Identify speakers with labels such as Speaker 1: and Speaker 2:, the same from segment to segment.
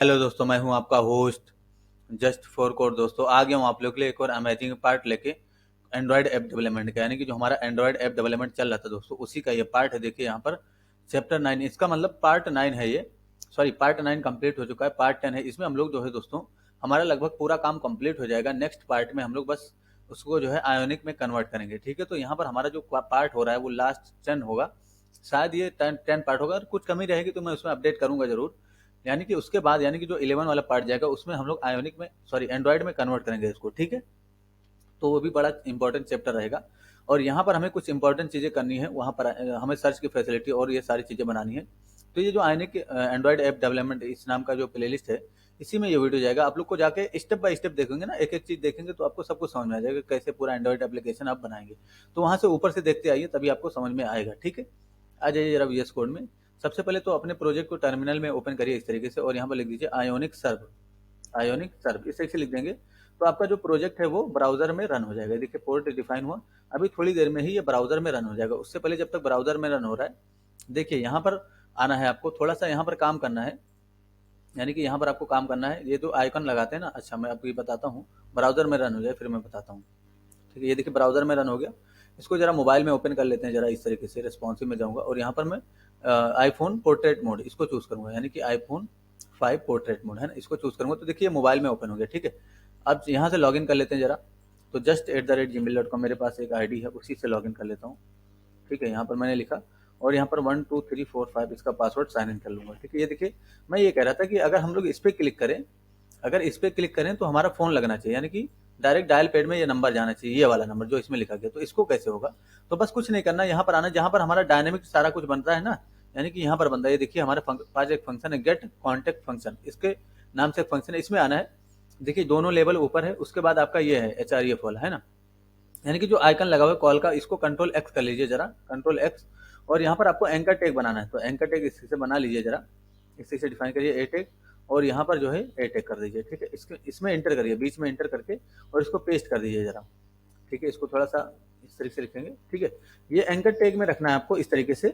Speaker 1: Hello दोस्तों, मैं हूं आपका होस्ट जस्ट फॉर कोड। दोस्तों आ गया हूं आप लोग के लिए एक और अमेजिंग पार्ट लेके एंड्रॉयड ऐप डेवलपमेंट का, यानी कि जो हमारा एंड्रॉयड ऐप डेवलपमेंट चल रहा था दोस्तों, उसी का ये पार्ट है। देखिए यहाँ पर चैप्टर 9, इसका मतलब पार्ट 9 है ये। सॉरी, पार्ट 9 कंप्लीट हो चुका है, पार्ट 10 है। इसमें हम लोग जो है दोस्तों, हमारा लगभग पूरा काम कंप्लीट हो जाएगा। नेक्स्ट पार्ट में हम लोग बस उसको जो है आयोनिक में कन्वर्ट करेंगे। ठीक है, तो यहाँ पर हमारा जो पार्ट हो रहा है वो लास्ट 10 होगा। शायद ये 10 पार्ट होगा, और कुछ कमी रहेगी तो मैं उसमें अपडेट करूंगा जरूर। यानी कि उसके बाद यानी कि जो 11 वाला पार्ट जाएगा उसमें हम लोग आयोनिक में, सॉरी, एंड्रॉयड में कन्वर्ट करेंगे इसको। ठीक है, तो वो भी बड़ा इंपॉर्टेंट चैप्टर रहेगा। और यहाँ पर हमें कुछ इंपॉर्टेंट चीज़ें करनी है, वहाँ पर हमें सर्च की फैसिलिटी और ये सारी चीज़ें बनानी है। तो ये जो आयोनिक एंड्रॉयड ऐप डेवलपमेंट इस नाम का जो प्लेलिस्ट है, इसी में ये वीडियो जाएगा। आप लोग को जाके स्टेप बाय स्टेप देखेंगे ना, एक एक चीज़ देखेंगे तो आपको सब कुछ समझ में आ जाएगा कैसे पूरा एंड्रॉयड एप्लीकेशन आप बनाएंगे। तो वहाँ से ऊपर से देखते आइए, तभी आपको समझ में आएगा। ठीक है, आ जाइए जरा वीएस कोड में। सबसे पहले तो अपने प्रोजेक्ट को टर्मिनल में ओपन करिए इस तरीके से, और यहाँ पर लिख दीजिए आयोनिक सर्व। आयोनिक सर्व इस तरीके से लिख देंगे तो आपका जो प्रोजेक्ट है वो ब्राउजर में रन हो जाएगा। देखिए पोर्ट डिफाइन हुआ, अभी थोड़ी देर में ही ये ब्राउजर में रन हो जाएगा। उससे पहले जब तक ब्राउजर में रन हो रहा है, देखिए यहाँ पर आना है आपको, थोड़ा सा यहाँ पर काम करना है। यानी कि यहाँ पर आपको काम करना है, ये जो आइकन लगाते हैं ना, अच्छा मैं आपको ये बताता हूँ, ब्राउजर में रन हो जाए फिर मैं बताता हूँ। ठीक है, ये देखिए ब्राउजर में रन हो गया। इसको जरा मोबाइल में ओपन कर लेते हैं, जरा इस तरीके से रेस्पॉन्सिव में जाऊंगा, और यहाँ पर मैं आईफोन पोर्ट्रेट मोड इसको चूज करूंगा, यानी कि आईफोन 5 पोर्ट्रेट मोड है ना, इसको चूज करूंगा। तो देखिए मोबाइल में ओपन हो गया। ठीक है, अब यहाँ से लॉगिन कर लेते हैं जरा। तो just@gmail.com मेरे पास एक आईडी है, उसी से लॉगिन कर लेता हूँ। ठीक है, यहाँ पर मैंने लिखा, और यहाँ पर 1 2 3 4 5 इसका पासवर्ड साइन इन कर लूंगा। ठीक है, ये देखिए मैं ये कह रहा था कि अगर हम लोग इस पर क्लिक करें, अगर इस पे क्लिक करें तो हमारा फोन लगना चाहिए, यानी कि डायरेक्ट डायल पैड में ये नंबर जाना चाहिए, ये वाला नंबर जो इसमें लिखा गया। तो इसको कैसे होगा? तो बस कुछ नहीं करना, यहाँ पर आना, जहाँ पर हमारा डायनेमिक सारा कुछ बनता है ना, यानी कि यहाँ पर बनता है, ये देखिए हमारे पास एक फंक्शन है गेट कॉन्टेक्ट फंक्शन, इसके नाम से एक फंक्शन है, इसमें आना है। देखिए दोनों लेवल ऊपर है, उसके बाद आपका ये है HREF वाला, है ना, यानी कि जो आइकन लगा हुआ है कॉल का, इसको कंट्रोल एक्स कर लीजिए जरा, कंट्रोल एक्स। और यहाँ पर आपको एंकर टैग बनाना है, तो एंकर टैग इसी से बना लीजिए जरा, इसी से डिफाइन करिए ए टैग, और यहाँ पर जो है ए टैग कर दीजिए। ठीक है, इसके इसमें एंटर करिए, बीच में एंटर करके, और इसको पेस्ट कर दीजिए जरा। ठीक है, इसको थोड़ा सा इस तरीके से लिखेंगे। ठीक है, ये एंकर टैग में रखना है आपको इस तरीके से,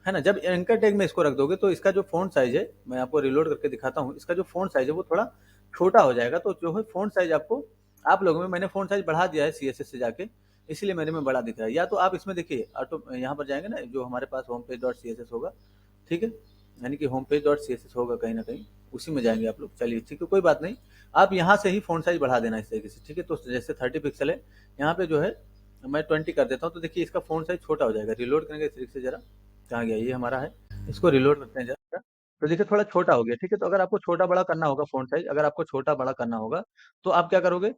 Speaker 1: है ना। जब एंकर टैग में इसको रख दोगे तो इसका जो फ़ॉन्ट साइज है, मैं आपको रिलोड करके दिखाता हूँ, इसका जो फ़ॉन्ट साइज है वो थोड़ा छोटा हो जाएगा। तो जो है फ़ॉन्ट साइज आपको, आप लोगों में मैंने फ़ॉन्ट साइज बढ़ा दिया है CSS से जाके, इसलिए मेरे में बड़ा दिख रहा है। या तो आप इसमें देखिए ऑटो, यहाँ पर जाएंगे ना, जो हमारे पास होम पेज डॉट CSS होगा। ठीक है, यानी कि होम पेज डॉट CSS होगा कहीं ना कहीं, उसी में जाएंगे आप लोग। चलिए ठीक है, कोई बात नहीं, आप यहाँ से ही फ़ॉन्ट साइज बढ़ा देना इस तरीके से। ठीक है, तो जैसे 30 पिक्सल है, यहाँ पे जो है मैं 20 कर देता हूँ, तो देखिए इसका फ़ॉन्ट साइज छोटा हो जाएगा। रिलोड करेंगे इस तरीके से जरा, कहाँ गया, ये हमारा है, इसको रिलोड करते हैं जरा। तो देखिए थोड़ा छोटा हो गया। ठीक है, तो अगर आपको छोटा बड़ा करना होगा फ़ॉन्ट साइज, अगर आपको छोटा बड़ा करना होगा तो आप क्या करोगे,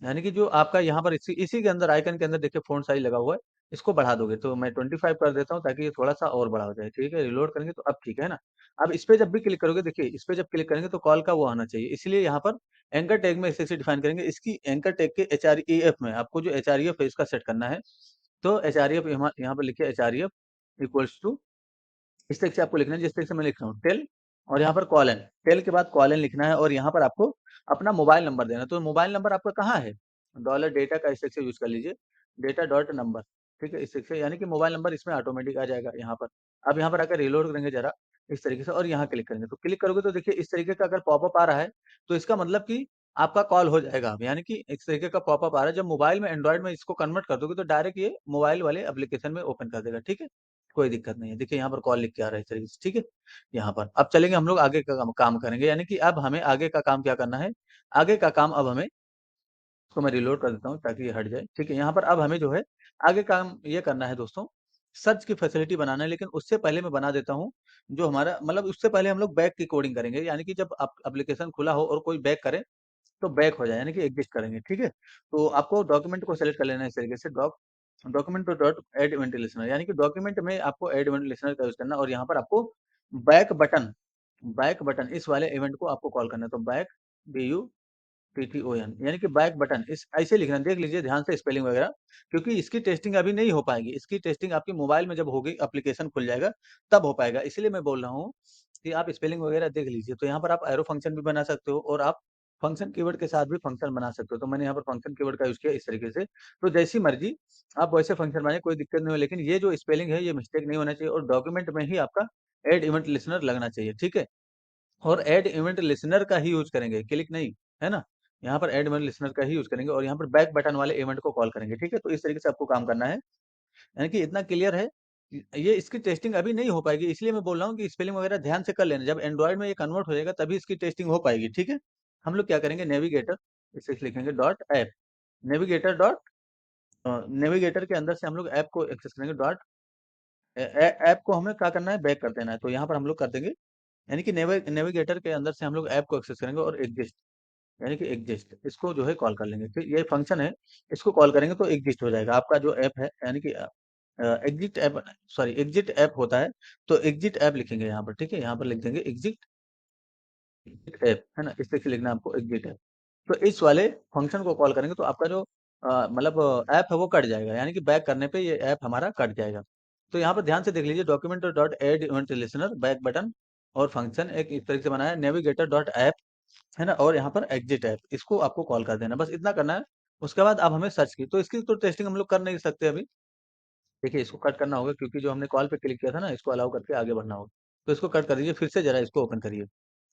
Speaker 1: यानी कि जो आपका यहाँ पर इसी इसी के अंदर आइकन के अंदर देखिए फ़ॉन्ट साइज लगा हुआ है, इसको बढ़ा दोगे। तो मैं 25 कर देता हूँ ताकि ये थोड़ा-सा और बड़ा हो जाए। ठीक है, रिलोड करेंगे तो अब ठीक है ना? अब इस पे जब भी क्लिक करोगे, देखिए इस पे जब क्लिक करेंगे तो कॉल का वो आना चाहिए। इसलिए यहाँ पर एंकर टैग में इसे डिफाइन करेंगे। इसकी एंकर टैग के HREF में आपको जो HREF है इसका सेट करना है। तो HREF यहाँ पर लिखिए, HREF इक्वल्स टू, इस तरीके से आपको लिखना है जिस तरीके से मैं लिख रहा हूँ, टेल, और यहाँ पर कॉलन, टेल के बाद कॉलन लिखना है, और यहाँ पर आपको अपना मोबाइल नंबर देना है। तो मोबाइल नंबर आपका कहाँ है? डॉलर डेटा का इस तरीके से यूज कर लीजिए, डेटा डॉट नंबर। ठीक है, इस तरीके से, यानी कि मोबाइल नंबर इसमें ऑटोमेटिक आ जाएगा यहाँ पर। अब यहाँ पर आकर रिलोड करेंगे जरा इस तरीके से, और यहाँ क्लिक करेंगे। तो क्लिक करोगे तो देखिए इस तरीके का अगर पॉपअप आ रहा है, तो इसका मतलब कि आपका कॉल हो जाएगा अब, यानी कि इस तरीके का पॉपअप आ रहा है। जब मोबाइल में एंड्रॉइड में इसको कन्वर्ट कर दोगे तो डायरेक्ट ये मोबाइल वाले एप्लीकेशन में ओपन कर देगा। ठीक है, कोई दिक्कत नहीं है। देखिए यहाँ पर कॉल लिख के आ रहा है इस तरीके से। ठीक है, यहाँ पर अब चलेंगे हम लोग आगे का काम करेंगे, यानी कि अब हमें आगे का काम क्या करना है, आगे का काम अब हमें, इसको मैं रिलोड कर देता हूँ ताकि ये हट जाए। ठीक है, यहाँ पर अब हमें जो है आगे काम ये करना है दोस्तों, सर्च की फैसिलिटी बनाना है। लेकिन उससे पहले मैं बना देता हूँ जो हमारा, मतलब उससे पहले हम लोग बैक की कोडिंग करेंगे, यानी कि जब एप्लीकेशन खुला हो और कोई बैक करे तो बैक हो जाए, यानी कि एग्जिस्ट करेंगे। ठीक है, तो आपको डॉक्यूमेंट को सेलेक्ट कर लेना है इस तरीके से, document to dot add event listener, यानी कि डॉक्यूमेंट में आपको एड इवेंट लिसनर का यूज करना, और यहाँ पर आपको बैक बटन, बैक बटन इस वाले इवेंट को आपको कॉल करना है। तो बैक, BUTTON, यानी कि बैक बटन, इस ऐसे लिखना, देख लीजिए ध्यान से स्पेलिंग वगैरह, क्योंकि इसकी टेस्टिंग अभी नहीं हो पाएगी। इसकी टेस्टिंग आपके मोबाइल में जब होगी, एप्लीकेशन खुल जाएगा तब हो पाएगा। इसलिए मैं बोल रहा हूँ कि आप स्पेलिंग वगैरह देख लीजिए। तो यहाँ पर आप एरो फंक्शन भी बना सकते हो, और आप फंक्शन कीवर्ड के साथ भी फंक्शन बना सकते हो। तो मैंने यहाँ पर फंक्शन कीवर्ड का यूज किया इस तरीके से। तो जैसी मर्जी आप वैसे फंक्शन बनाइए, कोई दिक्कत नहीं हो, लेकिन ये जो स्पेलिंग है ये मिस्टेक नहीं होना चाहिए, और डॉक्यूमेंट में ही आपका एड इवेंट लिसनर लगना चाहिए। ठीक है, और ऐड इवेंट लिसनर का ही यूज करेंगे, क्लिक नहीं, है ना? यहाँ पर ऐड इवेंट लिसनर का ही यूज करेंगे और यहाँ पर बैक बटन वाले इवेंट को कॉल करेंगे, ठीक है? तो इस तरीके से आपको काम करना है। यानी कि इतना क्लियर है। ये इसकी टेस्टिंग अभी नहीं हो पाएगी, इसलिए मैं बोल रहा हूँ कि स्पेलिंग वगैरह ध्यान से कर लेना। जब एंड्रॉइड में ये कन्वर्ट हो जाएगा तभी इसकी टेस्टिंग हो पाएगी, ठीक है? हम लोग क्या करेंगे, नेविगेटर इसे लिखेंगे dot app, navigator dot navigator के अंदर से हम लोग ऐप को एक्सेस करेंगे डॉट ऐप को हमें क्या करना है, बैक कर देना है। तो यहाँ पर हम लोग कर देंगे, यानी कि नेविगेटर के अंदर से हम लोग ऐप को एक्सेस करेंगे और एग्जिस्ट, यानी कि एग्जिस्ट इसको जो है कॉल कर लेंगे। फिर ये फंक्शन है, इसको कॉल करेंगे तो एग्जिस्ट हो जाएगा आपका जो ऐप है, यानी कि exit app, sorry exit app होता है। तो एग्जिट ऐप लिखेंगे यहाँ पर, ठीक है? यहाँ पर लिख देंगे एग्जिट ऐप, है ना? इस तरह से लिखना है आपको, एग्जिट ऐप। तो इस वाले फंक्शन को कॉल करेंगे तो आपका जो मतलब ऐप है वो कट जाएगा, यानी कि बैक करने पे ये ऐप हमारा कट जाएगा। तो यहाँ पर ध्यान से देख लीजिए, document dot add event listener back button और फंक्शन एक इस तरीके से बनाया, नेविगेटर डॉट ऐप, है ना? और यहाँ पर एग्जिट ऐप, इसको आपको कॉल कर देना, बस इतना करना है। उसके बाद अब हमें सर्च की, तो इसकी तो टेस्टिंग हम लोग कर नहीं सकते अभी। देखिए इसको कट करना होगा क्योंकि जो हमने कॉल पे क्लिक किया था ना, इसको अलाउ करके आगे बढ़ना होगा। तो इसको कट कर दीजिए, फिर से जरा इसको ओपन करिए,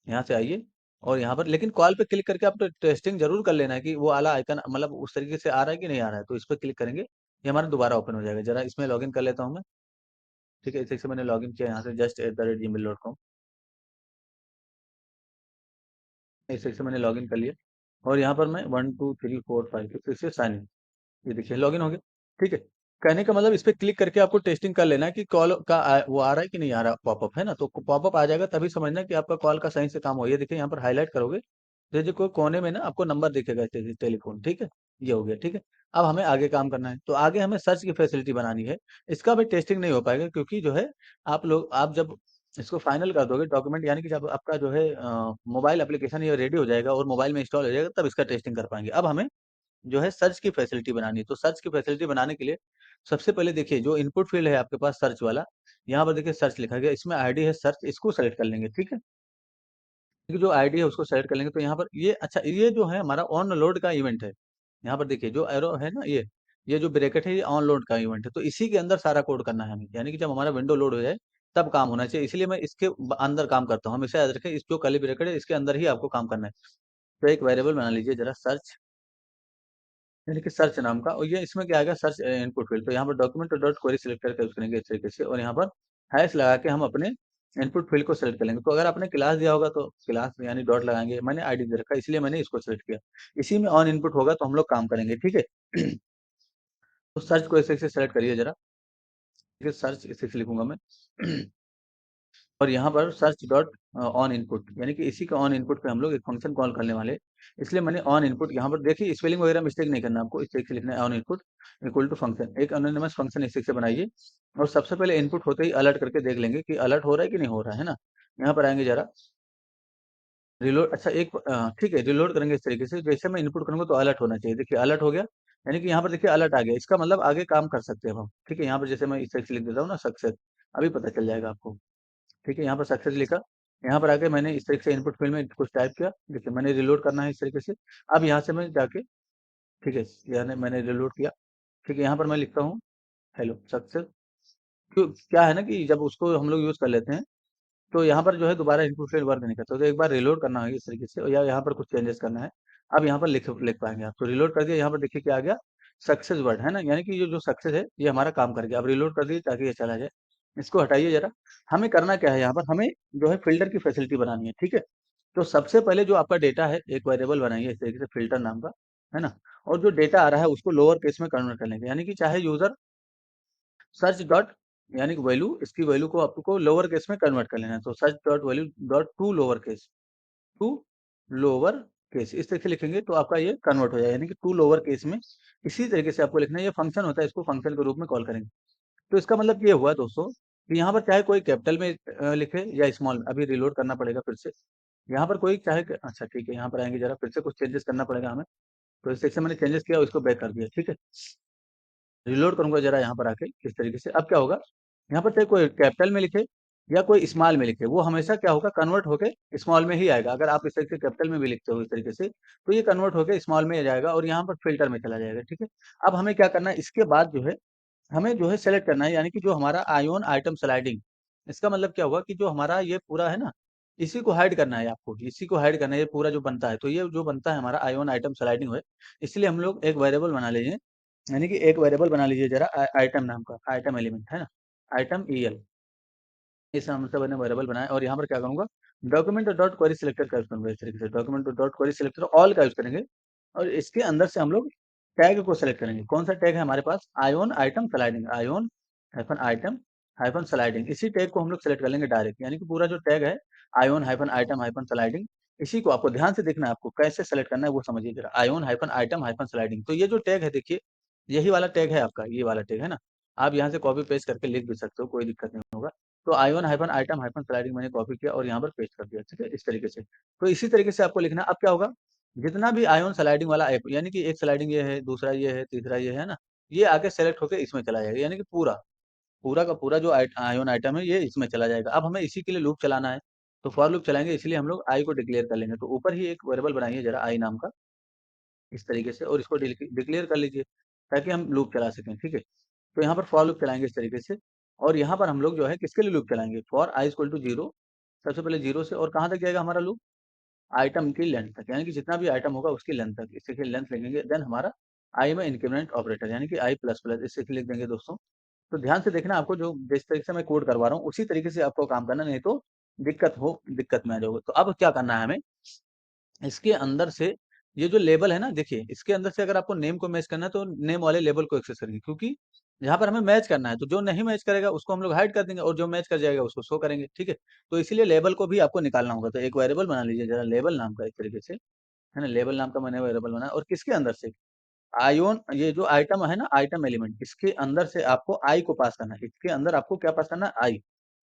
Speaker 1: यहाँ से आइए और यहाँ पर, लेकिन कॉल पे क्लिक करके आप तो टेस्टिंग जरूर कर लेना है कि वो वाला आइकन मतलब उस तरीके से आ रहा है कि नहीं आ रहा है। तो इस पर क्लिक करेंगे, ये हमारा दोबारा ओपन हो जाएगा। जरा इसमें लॉगिन कर लेता हूँ मैं, ठीक है? इस तरीके से मैंने लॉगिन किया यहाँ से just@gmail.com, इस तरीके से मैंने लॉगिन कर लिया और यहाँ पर मैं 1 2 3 4 5 6 से साइन इन, ये देखिए लॉगिन हो गया, ठीक है? कहने का मतलब इस पे क्लिक करके आपको टेस्टिंग कर लेना है कि कॉल का वो आ रहा है कि नहीं आ रहा पॉपअप, है ना? तो पॉपअप आ जाएगा तभी समझना कि आपका कॉल का सही से काम हो। ये देखिए यहाँ पर हाईलाइट करोगे, तो जो कोई कोने में ना आपको नंबर दिखेगा टेलीफोन, ठीक है? ये हो गया, ठीक है? अब हमें आगे काम करना है, तो आगे हमें सर्च की फैसिलिटी बनानी है। इसका भी टेस्टिंग नहीं हो पाएगा क्योंकि जो है आप जब इसको फाइनल कर दोगे डॉक्यूमेंट, यानी कि जब आपका जो है मोबाइल एप्लीकेशन ये रेडी हो जाएगा और मोबाइल में इंस्टॉल हो जाएगा तब इसका टेस्टिंग कर पाएंगे। अब हमें जो है सर्च की फैसिलिटी बनानी है। तो सर्च की फैसिलिटी बनाने के लिए सबसे पहले देखिए, जो इनपुट फील्ड है आपके पास सर्च वाला, यहाँ पर देखिए सर्च लिखा गया, इसमें आईडी है सर्च, इसको सेलेक्ट कर लेंगे, ठीक है? क्योंकि जो आईडी है उसको सेलेक्ट कर लेंगे तो यहाँ पर ये, अच्छा ये जो है हमारा ऑन लोड का इवेंट है। यहाँ पर देखिए जो एरो है ना, ये जो ब्रैकेट है ये ऑन लोड का इवेंट है। तो इसी के अंदर सारा कोड करना है हमें, यानी कि जब हमारा विंडो लोड हो जाए तब काम होना चाहिए। इसलिए मैं इसके अंदर काम करता हूँ, हमेशा याद रखें, इस जो कर्ली ब्रैकेट है इसके अंदर ही आपको काम करना है। तो एक वेरिएबल बना लीजिए जरा, सर्च, यानी कि सर्च नाम का, और ये इसमें क्या आएगा, सर्च इनपुट फील्ड। तो यहाँ पर डॉक्यूमेंट डॉट क्वेरी सिलेक्ट करके यूज करेंगे इस तरीके से, और यहाँ पर हैश लगा के हम अपने इनपुट फील्ड को सिलेक्ट कर लेंगे। तो अगर आपने क्लास दिया होगा तो क्लास यानी डॉट लगाएंगे, मैंने आईडी दे रखा है इसलिए मैंने इसको सिलेक्ट किया। इसी में ऑन इनपुट होगा तो हम लोग काम करेंगे, ठीक है? तो सर्च को ऐसे से सेलेक्ट करिए जरा, ठीक है? सर्च इसे से लिखूंगा मैं और यहाँ पर सर्च डॉट ऑन इनपुट, यानी कि इसी का ऑन इनपुट पे हम लोग एक फंक्शन कॉल करने वाले हैं। इसलिए मैंने ऑन इनपुट यहाँ पर, देखिए स्पेलिंग वगैरह मिस्टेक नहीं करना आपको, इस तरीके से लिखना है, on input equal to function, एक एनोनिमस फंक्शन इस तरीके से बनाइए। और सबसे पहले इनपुट होते ही अलर्ट करके देख लेंगे कि अलर्ट हो रहा है कि नहीं हो रहा है ना? यहाँ पर आएंगे जरा, रिलोड, अच्छा एक ठीक है, रिलोड करेंगे इस तरीके से, जैसे मैं इनपुट करूंगा तो अलर्ट होना चाहिए। देखिए अलर्ट हो गया, यानी कि यहाँ पर देखिए अलर्ट आ गया, इसका मतलब आगे काम कर सकते हैं अब हम, ठीक है? यहाँ पर जैसे मैं इस तरीके से लिख देता हूँ ना, सक्सेस, अभी पता चल जाएगा आपको, ठीक है? यहाँ पर सक्सेस लिखा, यहाँ पर आके मैंने इस तरीके से इनपुट फील्ड में कुछ टाइप किया, देखिए मैंने रिलोड करना है इस तरीके से। अब यहाँ से मैं जाके, ठीक है, यानी मैंने रिलोड किया, ठीक है? यहाँ पर मैं लिखता हूँ हेलो सक्सेस। क्यों, क्या है ना कि जब उसको हम लोग यूज कर लेते हैं तो यहाँ पर जो है दोबारा इनपुट फील्ड वर्क नहीं करता, तो एक बार रिलोड करना है इस तरीके से, या यहाँ पर कुछ चेंजेस करना है। अब यहाँ पर लिख लिख पाएंगे आप, तो रिलोड कर दिया, यहाँ पर देखिए क्या आ गया, सक्सेस वर्ड, है ना? यानी कि ये जो सक्सेस है ये हमारा काम कर गया। अब रिलोड कर दिए ताकि ये चला जाए, इसको हटाइए जरा। हमें करना क्या है, यहाँ पर हमें जो है फिल्टर की फैसिलिटी बनानी है, ठीक है? तो सबसे पहले जो आपका डेटा है, एक वेरिएबल बनाइए इस तरीके से फिल्टर नाम का, है ना? और जो डेटा आ रहा है उसको लोअर केस में कन्वर्ट कर लेंगे, यानी कि चाहे यूजर सर्च डॉट, यानी कि वैल्यू, इसकी वैल्यू को आपको लोअर केस में कन्वर्ट कर लेना है। तो search dot value dot to lower case, to lower case, इस तरह से लिखेंगे तो आपका ये कन्वर्ट हो जाएगा, यानी कि टू लोअर केस में। इसी तरीके से आपको लिखना है, ये फंक्शन होता है, इसको फंक्शन के रूप में कॉल करेंगे। तो इसका मतलब ये हुआ दोस्तों कि यहाँ पर चाहे कोई कैपिटल में लिखे या स्मॉल में, अभी रिलोड करना पड़ेगा फिर से। यहाँ पर कोई चाहे अच्छा ठीक है, यहाँ पर आएंगे जरा, फिर से कुछ चेंजेस करना पड़ेगा हमें। तो इस सेक्शन मैंने चेंजेस किया, उसको बैक कर दिया, ठीक है? रिलोड करूंगा जरा यहाँ पर आके इस तरीके से। अब क्या होगा, यहाँ पर चाहे कोई कैपिटल में लिखे या कोई स्मॉल में लिखे, वो हमेशा क्या होगा, कन्वर्ट होके स्मॉल में ही आएगा। अगर आप इस तरीके से कैपिटल में भी लिखते हो इस तरीके से तो ये कन्वर्ट होके स्मॉल में आ जाएगा और यहाँ पर फिल्टर में चला जाएगा, ठीक है? अब हमें क्या करना है, इसके बाद जो है हमें जो है सेलेक्ट करना है, यानी कि जो हमारा आयोन आइटम स्लाइडिंग, इसका मतलब क्या हुआ कि जो हमारा ये पूरा है ना, इसी को हाइड करना है आपको, इसी को हाइड करना है, ये पूरा जो बनता है। तो ये जो बनता है हमारा आईओन आइटम स्लाइडिंग है, इसलिए हम लोग एक वेरिएबल बना लीजिए, यानी कि एक वेरिएबल बना लीजिए जरा आइटम नाम का, आइटम एलिमेंट है ना, आइटम ईएल, इस नाम से मैंने वेरिएबल बनाया। और यहाँ पर क्या करूँगा, डॉक्यूमेंट डॉट क्वेरी सिलेक्टर का यूज करूँगा, इस तरीके से document dot query selector all का यूज करेंगे, और इसके अंदर से हम लोग टैग को सेलेक्ट करेंगे। कौन सा टैग है हमारे पास, ion item sliding, ion hyphen item hyphen sliding, इसी टैग को हम लोग सेलेक्ट कर लेंगे डायरेक्ट, यानी कि पूरा जो टैग है ion hyphen item hyphen sliding, इसी को आपको ध्यान से देखना है, आपको कैसे सेलेक्ट करना है वो समझिए जरा, ion hyphen item hyphen sliding. तो ये जो टैग है देखिए, यही वाला टैग है आपका, ये वाला टैग है ना, आप यहाँ से कॉपी पेस्ट करके लिख भी सकते हो, कोई दिक्कत नहीं होगा। तो ion hyphen item hyphen sliding मैंने कॉपी किया और यहाँ पर पेस्ट कर दिया, ठीक है, इस तरीके से। तो इसी तरीके से आपको लिखना। अब क्या होगा, जितना भी आयोन स्लाइडिंग वाला ऐप, यानी कि एक स्लाइडिंग ये है, दूसरा ये है, तीसरा ये है ना, ये आके सेलेक्ट होकर इसमें चला जाएगा, यानी कि पूरा पूरा का पूरा जो आयोन आइटम है ये इसमें चला जाएगा। अब हमें इसी के लिए लूप चलाना है, तो फॉर लूप चलाएंगे, इसलिए हम लोग आई को डिक्लेयर कर लेंगे। तो ऊपर ही एक वेरिएबल बनाइए जरा आई नाम का, इस तरीके से, और इसको डिक्लेयर कर लीजिए ताकि हम लूप चला सकें, ठीक है। तो यहाँ पर फॉर लूप चलाएंगे इस तरीके से, और यहाँ पर हम लोग जो है किसके लिए लूप चलाएंगे, for I equal to zero, सबसे पहले जीरो से, और कहाँ तक जाएगा हमारा लूप, आइटम की लेंथ तक, यानी कि जितना भी आइटम होगा उसकी लेंथ तक, इससे लेंथ लिखेंगे। देन हमारा आई में इंक्रीमेंट ऑपरेटर, यानी कि आई प्लस प्लस, इससे लिख देंगे दोस्तों। तो ध्यान से देखना, आपको जो जिस तरीके से मैं कोड करवा रहा हूँ उसी तरीके से आपको काम करना, नहीं तो दिक्कत में आ जाओगे। तो अब क्या करना है हमें, इसके अंदर से ये जो लेबल है ना, देखिए इसके अंदर से अगर आपको नेम को मैच करना है तो नेम वाले लेबल को एक्सेस करेंगे, क्योंकि यहाँ पर हमें मैच करना है। तो जो नहीं मैच करेगा उसको हम लोग हाइड कर देंगे, और जो मैच कर जाएगा उसको शो करेंगे, ठीक है। तो इसीलिए लेबल को भी आपको निकालना होगा। तो एक वेरिएबल बना लीजिए जरा लेबल नाम का, इस तरीके से, है ना, लेबल नाम का मैंने वेरिएबल बनाया। और किसके अंदर से, आयोन, ये जो आइटम है ना, आइटम एलिमेंट, इसके अंदर से आपको आई को पास करना है, इसके अंदर आपको क्या पास करना है, आई,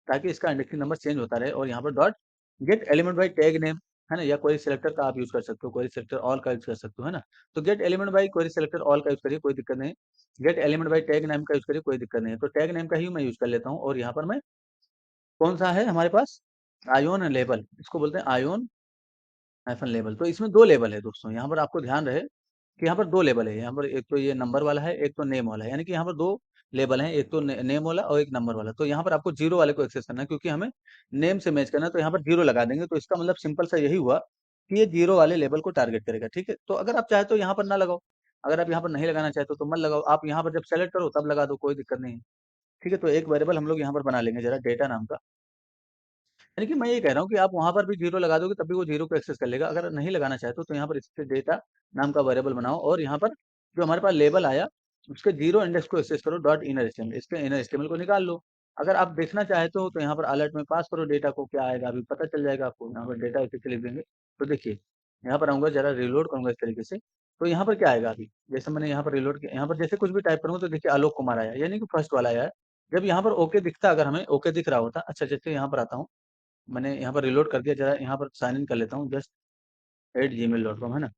Speaker 1: ताकि इसका इंडेक्सिंग नंबर चेंज होता रहे। और यहाँ पर dot gate element by tag name, है ना, या क्वेरी सिलेक्टर का आप यूज कर सकते हो, क्वेरी सिलेक्टर ऑल का यूज कर सकते हो, है ना। तो gate element by query selector all का यूज करिए, कोई दिक्कत नहीं। Gate element by tag name का यूज करिए, कोई दिक्कत नहीं है। तो टैग नेम का ही मैं यूज कर लेता हूँ। और यहाँ पर मैं, कौन सा है हमारे पास, आयोन लेबल, इसको बोलते हैं आयोन हाइफन लेबल। तो इसमें दो लेबल है दोस्तों, यहाँ पर आपको ध्यान रहे कि यहाँ पर दो लेबल है, यहाँ पर एक तो ये नंबर वाला है, एक तो नेम वाला है, यानी कि यहाँ पर दो लेबल हैं, एक तो नेम वाला और एक नंबर वाला। तो यहाँ पर आपको जीरो वाले को एक्सेस करना है, क्योंकि हमें नेम से मैच करना है। तो यहाँ पर जीरो लगा देंगे, तो इसका मतलब सिंपल सा यही हुआ कि ये जीरो वाले लेबल को टारगेट करेगा, ठीक है। तो अगर आप चाहे तो यहाँ पर ना लगाओ, अगर आप यहाँ पर नहीं लगाना चाहते तो मत लगाओ, आप यहाँ पर जब सेलेक्ट करो तब लगा दो, कोई दिक्कत नहीं है, ठीक है। तो एक वेरिएबल हम लोग यहाँ पर बना लेंगे जरा, डेटा नाम का, यानी कि मैं ये कह रहा हूँ कि आप वहाँ पर भी जीरो लगा दोगे तब भी वो जीरो को एक्सेस कर लेगा। अगर नहीं लगाना चाहते हो तो यहाँ पर इससे डेटा नाम का वेरिएबल बनाओ, और यहाँ पर जो हमारे पास लेबल आया उसके जीरो इंडेक्स को एक्सेस करो डॉट इनर एचटीएमएल, इसके इनर एचटीएमएल को निकाल लो। अगर आप देखना चाहते हो तो यहाँ पर अलर्ट में पास करो डेटा को, क्या आएगा अभी पता चल जाएगा आपको। यहाँ पर डेटा ऐसे लिख देंगे। तो देखिए यहाँ पर आऊँगा, जरा रिलोड करूँगा इस तरीके से, तो यहाँ पर क्या आएगा अभी, जैसे मैंने यहाँ पर रिलोड किया, यहाँ पर जैसे कुछ भी टाइप करूँगा तो देखिए आलोक कुमार आया, यानी कि फर्स्ट वाला आया है। जब यहाँ पर ओके दिखता, अगर हमें ओके दिख रहा होता, अच्छा जैसे यहाँ पर आता हूँ, मैंने यहाँ पर रिलोड कर दिया, जरा यहाँ पर साइन इन कर लेता हूँ, जस्ट @gmail.com, है ना।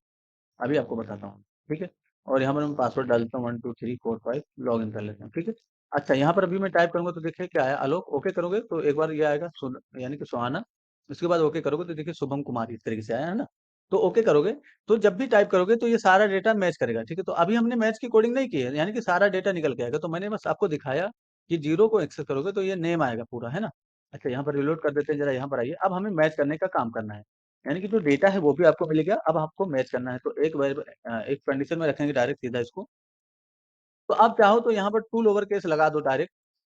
Speaker 1: अभी आपको बताता हूँ, ठीक है। और यहाँ पर मैं पासवर्ड डालता हूँ 12345, लॉग इन कर लेता हूँ, ठीक है। अच्छा यहाँ पर अभी मैं टाइप करूंगा तो देखिए क्या आया, आलोक। ओके करोगे तो एक बार ये आएगा यानी कि सुहाना, उसके बाद ओके करोगे तो देखिए शुभम कुमार, इस तरीके से आया है ना। तो ओके करोगे, तो जब भी टाइप करोगे तो ये सारा डेटा मैच करेगा, ठीक है। तो अभी हमने मैच की कोडिंग नहीं की है, यानी कि सारा डेटा निकल के आएगा। तो मैंने बस आपको दिखाया कि जीरो को एक्सेस करोगे तो ये नेम आएगा पूरा, है ना। अच्छा यहाँ पर रिलोड कर देते हैं, जरा यहाँ पर आइए। अब हमें मैच करने का काम करना है, यानी कि जो डेटा है वो भी आपको मिल गया, अब आपको मैच करना है। तो एक कंडीशन में रखेंगे डायरेक्ट सीधा इसको। तो आप चाहो तो यहाँ पर टू लोअर केस लगा दो डायरेक्ट,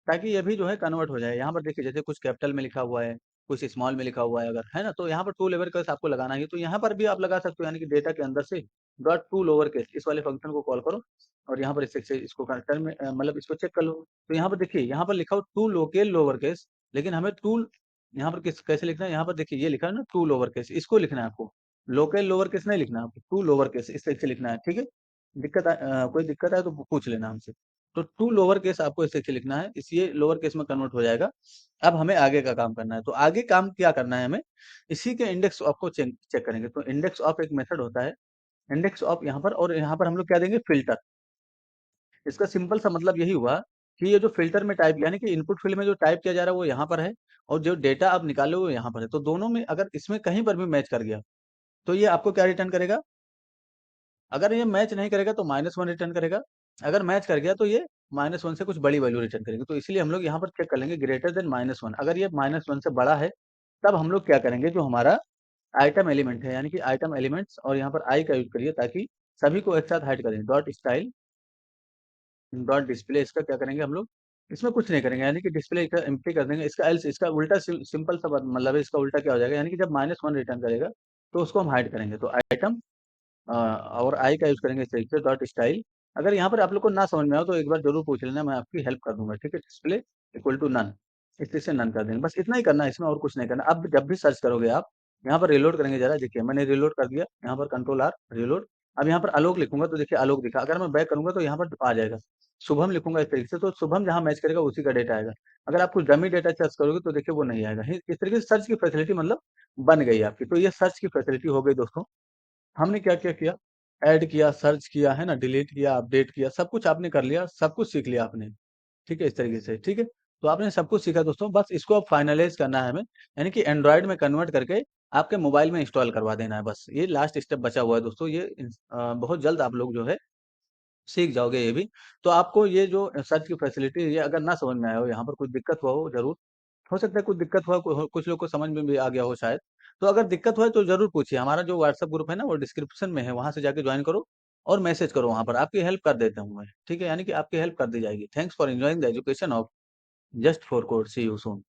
Speaker 1: ताकि ये भी जो है कन्वर्ट हो जाए। यहाँ पर देखिए जैसे कुछ कैपिटल में लिखा हुआ है, कुछ स्मॉल में लिखा हुआ है, अगर है ना, तो यहाँ पर टू लोअर केस आपको लगाना है। तो यहाँ पर भी आप लगा सकते हो, यानी कि डेटा के अंदर से डॉट टू लोअर केस, इस वाले फंक्शन को कॉल करो, और यहाँ पर इसको टर्म में मतलब इसको चेक कर लो। तो यहाँ पर देखिए, यहाँ पर लिखा हो टू लोकेल लोअर केस, लेकिन हमें टू यहाँ पर कैसे लिखना है, यहाँ पर देखिए ये लिखा है ना टू लोअर केस, इसको लिखना है आपको, लोकेल लोअर केस नहीं लिखना है आपको, टू लोअर केस इस तरीके से लिखना है, ठीक है। कोई दिक्कत है तो पूछ लेना हमसे। तो टू लोअर केस आपको इस तरीके से लिखना है, इसी लोअर केस में कन्वर्ट हो जाएगा। अब हमें आगे का काम करना है। तो आगे काम क्या करना है हमें, इसी के इंडेक्स ऑफ को चेक चेक करेंगे। तो इंडेक्स ऑफ एक मेथड होता है, इंडेक्स ऑफ यहाँ पर, और यहाँ पर हम लोग क्या देंगे, फिल्टर। इसका सिंपल सा मतलब यही हुआ कि ये जो फिल्टर में टाइप, यानी कि इनपुट फील्ड में जो टाइप किया जा रहा है वो यहाँ पर है, और जो डेटा आप निकाले वो यहाँ पर है। तो दोनों में अगर इसमें कहीं पर भी मैच कर गया तो ये आपको क्या रिटर्न करेगा, अगर ये मैच नहीं करेगा तो -1 रिटर्न करेगा, अगर मैच कर गया तो ये -1 से कुछ बड़ी वैल्यू रिटर्न करेगा। तो इसलिए हम लोग यहाँ पर चेक कर लेंगे ग्रेटर देन -1, अगर ये -1 से बड़ा है तब हम लोग क्या करेंगे, जो हमारा आइटम एलिमेंट है यानी कि आइटम एलिमेंट्स और यहाँ पर आई का यूज करिए ताकि सभी को एक साथ हाइड करें। डॉट स्टाइल डॉट डिस्प्ले, इसका क्या करेंगे हम लोग, इसमें कुछ नहीं करेंगे यानी कि डिस्प्ले का एम्प्टी कर देंगे। इसका एल्स, इसका उल्टा सिंपल सा मतलब है, इसका उल्टा क्या हो जाएगा, यानी कि जब -1 रिटर्न करेगा तो उसको हम हाइड करेंगे। तो आइटम और आई का यूज करेंगे इस तरीके से, डॉट स्टाइल। अगर यहाँ पर आप लोग को ना समझ में आओ तो एक बार जरूर पूछ लेना, मैं आपकी हेल्प कर दूंगा, ठीक है। डिस्प्ले इक्वल टू नन, इस तरीके से नन कर देंगे, बस इतना ही करना है, इसमें और कुछ नहीं करना। अब जब भी सर्च करोगे आप, यहाँ पर रिलोड करेंगे, जरा देखिए मैंने रिलोड कर दिया, यहाँ पर कंट्रोल R रिलोड। अब यहाँ पर आलोक लिखूंगा तो देखिए आलोक दिखा, अगर मैं बैक करूंगा तो यहाँ पर आ जाएगा। शुभम लिखूंगा इस तरीके से तो शुभम जहाँ मैच करेगा उसी का डेटा आएगा। अगर आप कुछ डमी डेटा सर्च करोगे तो देखिए वो नहीं आएगा। इस तरीके से सर्च की फैसिलिटी मतलब बन गई आपकी। तो ये सर्च की फैसिलिटी हो गई दोस्तों। हमने क्या क्या किया, ऐड किया, सर्च किया है ना, डिलीट किया, अपडेट किया, सब कुछ आपने कर लिया, सब कुछ सीख लिया आपने, ठीक है, इस तरीके से, ठीक है। तो आपने सब कुछ सीखा दोस्तों, बस इसको अब फाइनलाइज करना है हमें, यानी कि एंड्रॉयड में कन्वर्ट करके आपके मोबाइल में इंस्टॉल करवा देना है। बस ये लास्ट स्टेप बचा हुआ है दोस्तों। ये बहुत जल्द आप लोग जो है सीख जाओगे ये भी। तो आपको ये जो सर्च की फैसिलिटी, ये अगर ना समझ में आया हो, यहाँ पर कुछ दिक्कत हुआ हो, जरूर हो सकता है कुछ दिक्कत हुआ, कुछ लोग को समझ में भी आ गया हो शायद। तो अगर दिक्कत हुआ है तो जरूर पूछिए, हमारा जो व्हाट्सएप ग्रुप है ना वो डिस्क्रिप्शन में है, वहां से जाके ज्वाइन करो और मैसेज करो, वहां पर आपकी हेल्प कर देता हूँ मैं, ठीक है, यानी कि आपकी हेल्प कर दी जाएगी। Thanks for enjoying the education of just for code, see you soon.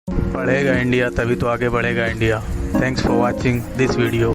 Speaker 1: पढ़ेगा इंडिया तभी तो आगे बढ़ेगा India. Thanks for watching this video.